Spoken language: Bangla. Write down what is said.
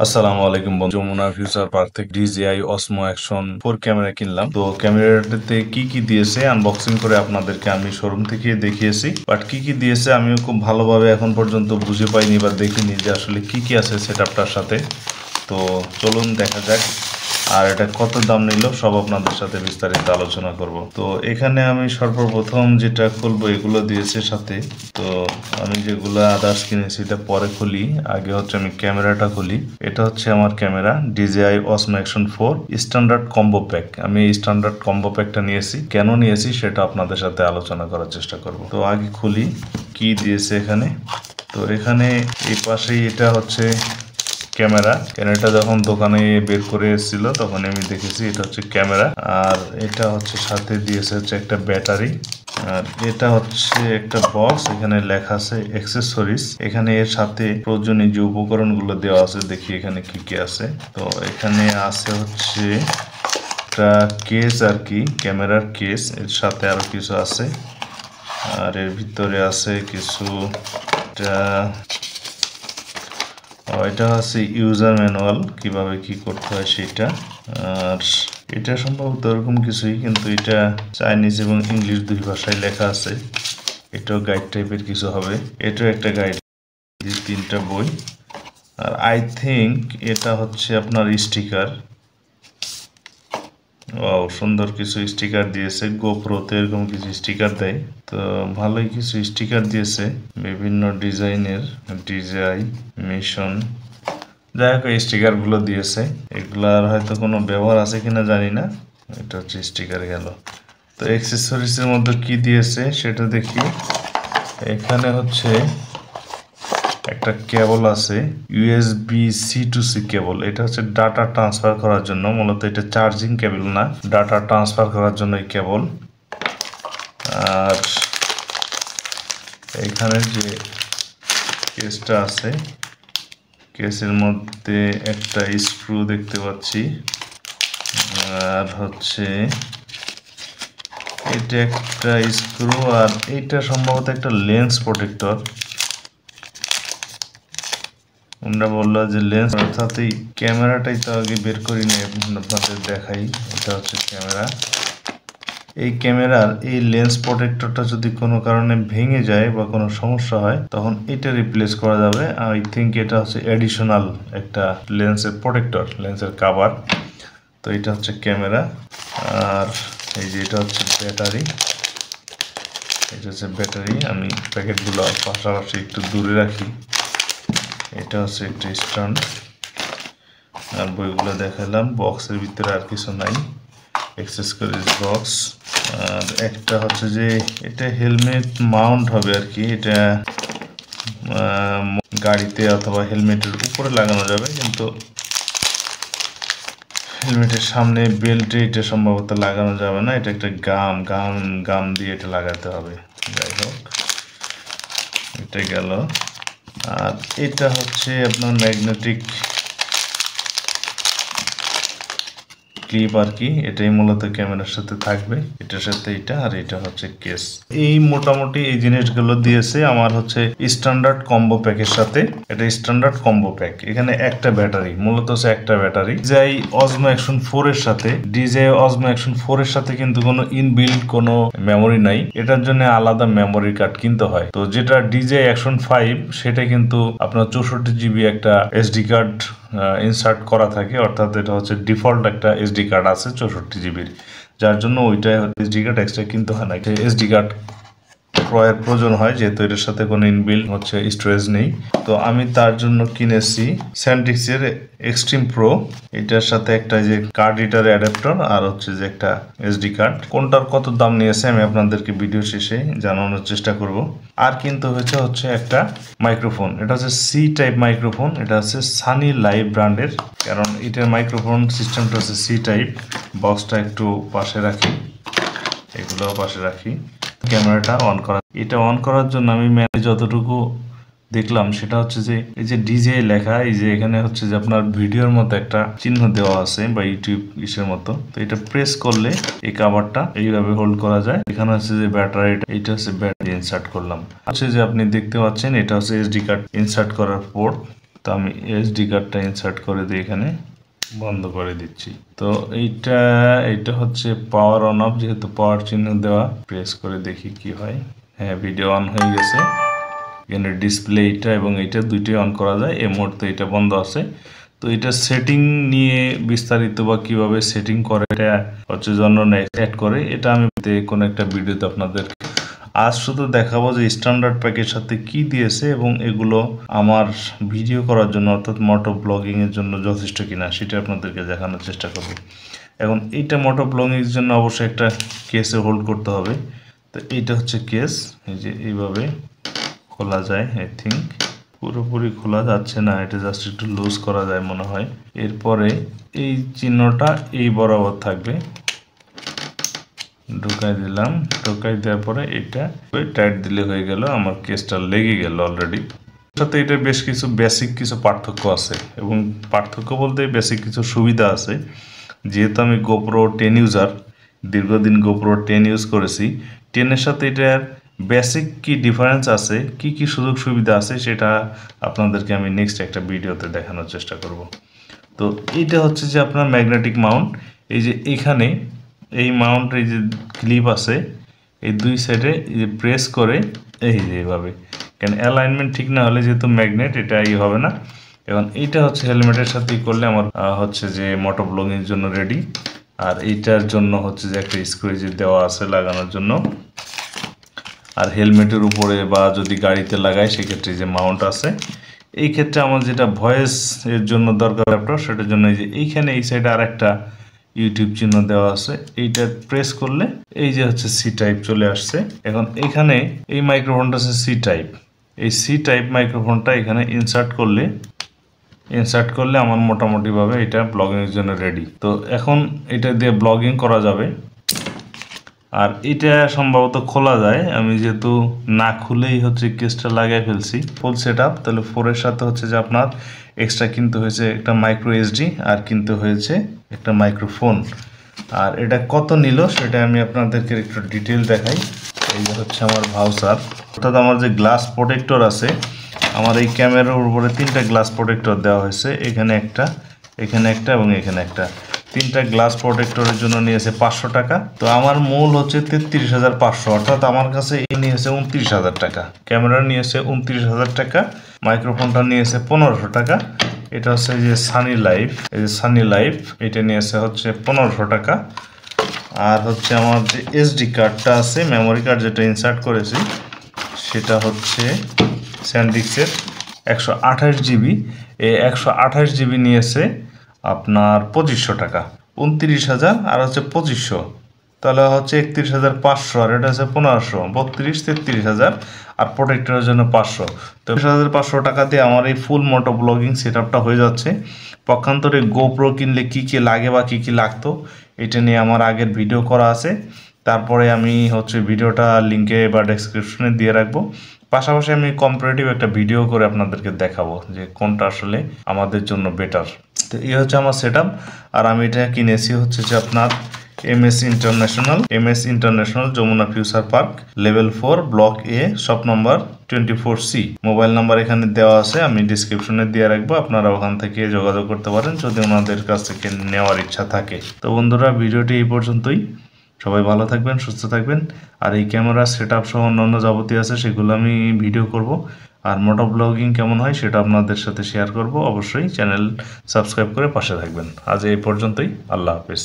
আসসালামু আলাইকুম বন্ধু। যমুনা ফিউচার পার্ক থেকে DJI Osmo Action 4 ক্যামেরা কিনলাম। তো ক্যামেরাটাতে কি কি দিয়েছে আনবক্সিং করে আপনাদেরকে আমি শোরুম থেকে দেখিয়েছি। বাট কি কি দিয়েছে আমিও খুব ভালোভাবে এখন পর্যন্ত বুঝে পাইনি বা দেখিনি যে আসলে কি কি আছে সেটআপটার সাথে। তো চলুন দেখা যাক। আর এটা কত দাম নিল সব আপনাদের সাথে বিস্তারিত আলোচনা করব। তো এখানে আমি সর্বপ্রথম যেটা খুলবো এগুলো দিয়েছে সাথে। তো আমি যেগুলো আদার্স কিনেছি এটা পরে খুলি, আগে হচ্ছে আমি ক্যামেরাটা খুলি। এটা হচ্ছে আমার camera DJI Osmo Action 4 standard combo pack. আমি এই স্ট্যান্ডার্ড কম্বো প্যাকটা নিয়েছি, কেন নিয়েছি সেটা আপনাদের সাথে আলোচনা করার চেষ্টা করব। তো আগে খুলি কি দিয়েছে এখানে। তো এখানে এই পাশেই এটা হচ্ছে ক্যামেরাটা যখন দোকানে বের করে এসেছিল তখন আমি দেখেছি এটা হচ্ছে ক্যামেরা। আর এটা হচ্ছে সাথে দিয়েছে হচ্ছে একটা ব্যাটারি। আর এটা হচ্ছে একটা বক্স, এখানে লেখা আছে অ্যাক্সেসরিজ। এখানে এর সাথে প্রয়োজনীয় যে উপকরণগুলো দেওয়া আছে, দেখি এখানে কি কি আছে। তো এখানে আছে হচ্ছে একটা কেস আর কি, ক্যামেরার কেস, এর সাথে আরো কিছু আছে। আর এর ভিতরে আছে কিছু, এটা আছে ইউজার ম্যানুয়াল, কিভাবে কি করতে হয় সেটা। আর এটা সম্ভবত এরকম কিছুই, কিন্তু এটা চাইনিজ এবং ইংলিশ দুই ভাষায় লেখা আছে। এটাও গাইড টাইপের কিছু হবে। এটাও একটা গাইড, তিনটা বই। আর আই থিঙ্ক এটা হচ্ছে আপনার স্টিকার। ও সুন্দর কিছু স্টিকার দিয়েছে, গোপ্রোতে এরকম কিছু স্টিকার দেয়। তো ভালোই কিছু স্টিকার দিয়েছে বিভিন্ন ডিজাইনের, DJI মিশন, যাই হোক এই স্টিকার গুলো দিয়েছে। এগুলার হয়তো কোনো ব্যবহার আছে কিনা জানি না। এটা হচ্ছে স্টিকার গেল। তো অ্যাক্সেসরিজ এর মধ্যে কি দিয়েছে সেটা দেখি। এখানে হচ্ছে একটা কেবল আছে, USB-C to C কেবল। এটা হচ্ছে ডাটা ট্রান্সফার করার জন্য, মূলত এটা চার্জিং কেবল না, ডাটা ট্রান্সফার করার জন্য এই কেবল। আর এখানে যে কেসটা আছে, কেসের মধ্যে একটা স্ক্রু দেখতে পাচ্ছি। আর হচ্ছে এটা একটা স্ক্রু, আর এইটা সম্ভবত একটা লেন্স প্রোটেক্টর। আমরা বললো যে লেন্স, অর্থাৎ এই ক্যামেরাটাই তো আগে বের করি নিয়ে আপনাদের দেখাই। এটা হচ্ছে ক্যামেরা। এই ক্যামেরার এই লেন্স প্রোটেক্টরটা যদি কোনো কারণে ভেঙে যায় বা কোনো সমস্যা হয় তখন এটা রিপ্লেস করা যাবে। আই থিঙ্ক এটা হচ্ছে অ্যাডিশনাল একটা লেন্সের প্রোটেক্টর, লেন্সের কাভার। তো এটা হচ্ছে ক্যামেরা। আর এই যে এটা হচ্ছে ব্যাটারি, এটা হচ্ছে ব্যাটারি। আমি প্যাকেটগুলো পাশাপাশি একটু দূরে রাখি। এটা হচ্ছে একটা স্ট্যান্ড। আর বইগুলো দেখালাম, বক্সের ভিতরে আর কিছু নাই, অ্যাক্সেসরিজ বক্স। আর একটা হচ্ছে যে এটা হেলমেট মাউন্ট হবে আর কি, এটা গাড়িতে অথবা হেলমেটের উপরে লাগানো যাবে, কিন্তু হেলমেটের সামনে বেল্টে এটা সম্ভবত লাগানো যাবে না। এটা একটা গাম দিয়ে এটা লাগাতে হবে। যাই হোক, এটা গেল। আর এটা হচ্ছে আপনার ম্যাগনেটিক ক্লিপ আর কি, এটাই মূলত ক্যামেরার সাথে থাকবে, এটার সাথে এটা। আর এটা হচ্ছে কেস। এই মোটামুটি এই জিনিসগুলো দিয়েছে আমার হচ্ছে স্ট্যান্ডার্ড কম্বো প্যাকের সাথে। এটা স্ট্যান্ডার্ড কম্বো প্যাক। এখানে একটা ব্যাটারি, মূলত হচ্ছে একটা ব্যাটারি। DJI Osmo Action 4 এর সাথে, DJI Osmo Action 4 এর সাথে কিন্তু কোনো ইনবিল্ট কোনো মেমোরি নাই, এটার জন্য আলাদা মেমোরি কার্ড কিনতে হয়। তো যেটা DJI Action 5 সেটা কিন্তু আপনার 64 GB একটা SD কার্ড ইনসার্ট করা থাকে, অর্থাৎ এটা হচ্ছে ডিফল্ট একটা SD কার্ড আছে 64 GB, যার জন্য ওইটা SD কার্ড এক্সট্রা কিনতে হয় না। SD কার্ড ক্রয়ের প্রয়োজন হয় যেহেতু এটার সাথে কোনো ইনবিল্ট হচ্ছে স্টোরেজ নেই। তো আমি তার জন্য কিনেছি স্যান্ডিক্সের এক্সট্রিম প্রো। এটার সাথে একটা যে কার্ড রিডার অ্যাডাপ্টার, আর হচ্ছে যে একটা SD কার্ড। কোনটার কত দাম নিয়েছে আমি আপনাদেরকে ভিডিও শেষে জানানোর চেষ্টা করব। আর কিন্তু হচ্ছে একটা মাইক্রোফোন, এটা হচ্ছে সি টাইপ মাইক্রোফোন। এটা হচ্ছে সানি লাইভ ব্র্যান্ডের, কারণ এটার মাইক্রোফোন সিস্টেমটা হচ্ছে সি টাইপ। বক্সটা একটু পাশে রাখি, এগুলোও পাশে রাখি। ক্যামেরাটা অন করা, এটা অন করার জন্য আমি যতটুকু দেখলাম সেটা হচ্ছে যে এই যে DJI লেখা, এই যে এখানে হচ্ছে যে আপনার ভিডিওর মতো একটা চিহ্ন দেওয়া আছে বা ইউটিউব ইসের মতো। তো এটা প্রেস করলে এই কভারটা এইভাবে হোল্ড করা যায়। এখানে হচ্ছে যে ব্যাটারি, এটা হচ্ছে ব্যাটারি ইনসার্ট করলাম। হচ্ছে যে আপনি দেখতে পাচ্ছেন এটা হচ্ছে SD কার্ড ইনসার্ট করার পোর্ট। তো আমি এসডি কার্ডটা ইনসার্ট করে দিই, এখানে বন্ধ করে দিচ্ছি। তো এইটা হচ্ছে পাওয়ার অন অফ, যেহেতু পাওয়ার চিহ্ন দেওয়া, প্রেস করে দেখি কি হয়। হ্যাঁ, ভিডিও অন হয়ে গেছে। এখানে ডিসপ্লে এইটা এবং এইটা দুইটাই অন করা যায়। এই মুহূর্তে এটা বন্ধ আছে। তো এটা সেটিং নিয়ে বিস্তারিত বা কিভাবে সেটিং করে এটা হচ্ছে জন্য অ্যাড করে, এটা আমি কোনো একটা ভিডিওতে আপনাদের আজ শুধু দেখাবো যে স্ট্যান্ডার্ড প্যাকের সাথে কি দিয়েছে এবং এগুলো আমার ভিডিও করার জন্য অর্থাৎ মোটো ব্লগিং এর জন্য যথেষ্ট কিনা সেটা আপনাদেরকে দেখানোর চেষ্টা করব। এখন এইটা মোটো ব্লগিং এর জন্য অবশ্যই একটা কেসে হোল্ড করতে হবে। তো এইটা হচ্ছে কেস, এই যে এইভাবে খোলা যায়। আই থিঙ্ক পুরোপুরি খোলা যাচ্ছে না, এটা জাস্ট একটু লুজ করা যায় মনে হয়। এরপরে এই চিহ্নটা এই বরাবর থাকবে, ঢুকাই দিলাম। ঢুকাই দেওয়ার পরে এটা টাইট দিলে হয়ে গেল, আমার কেসটা লেগে গেল অলরেডি। সাথে এটা বেশ কিছু বেসিক কিছু পার্থক্য আছে, এবং পার্থক্য বলতে বেসিক কিছু সুবিধা আছে। যেহেতু আমি গোপ্রো 10 ইউজার, দীর্ঘদিন গোপ্রো 10 ইউজ করেছি, 10-এর সাথে এটার বেসিক কি ডিফারেন্স আছে, কি কি সুযোগ সুবিধা আছে, সেটা আপনাদেরকে আমি নেক্সট একটা ভিডিওতে দেখানোর চেষ্টা করব। তো এইটা হচ্ছে যে আপনার ম্যাগনেটিক মাউন্ট। এই যে এখানে এই মাউন্ট, এই যে ক্লিপ আছে, এই দুই সাইডে এই যে প্রেস করে এই যে এইভাবে, কেন অ্যালাইনমেন্ট ঠিক না হলে যেহেতু ম্যাগনেট এটা হবে না। এখন এইটা হচ্ছে হেলমেটের সাথেই করলে আমার হচ্ছে যে মোটো ব্লগিংয়ের জন্য রেডি। আর এইটার জন্য হচ্ছে যে একটা স্ক্রু যে দেওয়া আছে লাগানোর জন্য। আর হেলমেটের উপরে বা যদি গাড়িতে লাগাই সেক্ষেত্রে যে মাউন্ট আছে। এই ক্ষেত্রে আমার যেটা ভয়েস এর জন্য দরকার ল্যাপটপ, সেটার জন্য এই যে এইখানে এই সাইডে আর একটা ইউটিউব চিহ্ন দেওয়া আছে, এইটা প্রেস করলে এই যে হচ্ছে সি টাইপ চলে আসছে। এখন এখানে এই মাইক্রোফোনটা হচ্ছে সি টাইপ, এই সি টাইপ মাইক্রোফোনটা এখানে ইনসার্ট করলে আমার মোটামুটিভাবে এটা ব্লগিংয়ের জন্য রেডি। তো এখন এটা দিয়ে ব্লগিং করা যাবে। আর এটা সম্ভবত খোলা যায়, আমি যেহেতু না খুলেই হচ্ছে কেসটা লাগিয়ে ফেলছি ফুল সেট আপ। তাহলে 4-এর সাথে হচ্ছে যে আপনার এক্সট্রা কিনতে হয়েছে একটা মাইক্রো এসডি, আর কিনতে হয়েছে একটা মাইক্রোফোন। আর এটা কত নিল সেটা আমি আপনাদেরকে একটু ডিটেল দেখাই। এই যে হচ্ছে আমার ভাউচার, অর্থাৎ আমার যে গ্লাস প্রোটেক্টর আছে, আমার এই ক্যামেরার উপরে 3টা গ্লাস প্রোটেক্টর দেওয়া হয়েছে, এখানে একটা, এখানে একটা এবং এখানে একটা। 3টা গ্লাস প্রোটেক্টরের জন্য নিয়েছে 500 টাকা। তো আমার মূল হচ্ছে 33,500, অর্থাৎ আমার কাছে এই নিয়েছে 29,000 টাকা। ক্যামেরা নিয়েছে 29,000 টাকা, মাইক্রোফোনটা নিয়েছে 1500 টাকা। এটা হচ্ছে যে সানি লাইফ, এই যে সানি লাইফ, এটা নিয়েছে হচ্ছে 1500 টাকা। আর হচ্ছে আমার যে এসডি কার্ডটা আছে, মেমোরি কার্ড যেটা ইনসার্ট করেছি, সেটা হচ্ছে স্যান্ডিক্সের 128 জিবি। এই 128 জিবি নিয়েছে আপনার 2500 টাকা। 29,000 আর হচ্ছে 2500, তাহলে হচ্ছে 31,500, আর এটা হচ্ছে 1500, 33,000 আর প্রোটেক্টরের জন্য 500। তো 30,500 টাকা দিয়ে আমার এই ফুল মোটো ব্লগিং সেট আপটা হয়ে যাচ্ছে। পক্ষান্তরে গোপ্রো কিনলে কি কি লাগে বা কি কি লাগতো এটা নিয়ে আমার আগের ভিডিও করা আছে। তারপরে আমি হচ্ছে ভিডিওটা লিঙ্কে বা ডেসক্রিপশনে দিয়ে রাখবো। পাশাপাশি আমি কম্পারেটিভ একটা ভিডিও করে আপনাদেরকে দেখাবো যে কোনটা আসলে আমাদের জন্য বেটার। তো এই হচ্ছে আমার সেট আপ। আর আমি এটা কিনেছি হচ্ছে যে আপনার MS international Jamuna future park level 4 block A shop number 24C। Mobile number এখানে দেওয়া আছে, আমি ডিসক্রিপশনে দিয়ে রাখবো, আপনারা ওখান থেকে যোগাযোগ করতে পারেন যদি ওনাদের কাছ থেকে নেওয়ার ইচ্ছা থাকে। তো বন্ধুরা, ভিডিওটি এই পর্যন্তই। সবাই ভালো থাকবেন, সুস্থ থাকবেন। আর এই ক্যামেরা সেট আপ সহ অন্যান্য যাবতীয় আছে সেগুলো আমি ভিডিও করব। আর মোটো ব্লগিং কেমন হয় সেটা আপনাদের সাথে শেয়ার করব। অবশ্যই চ্যানেল সাবস্ক্রাইব করে পাশে থাকবেন। আজ এই পর্যন্তই, আল্লাহ হাফেজ।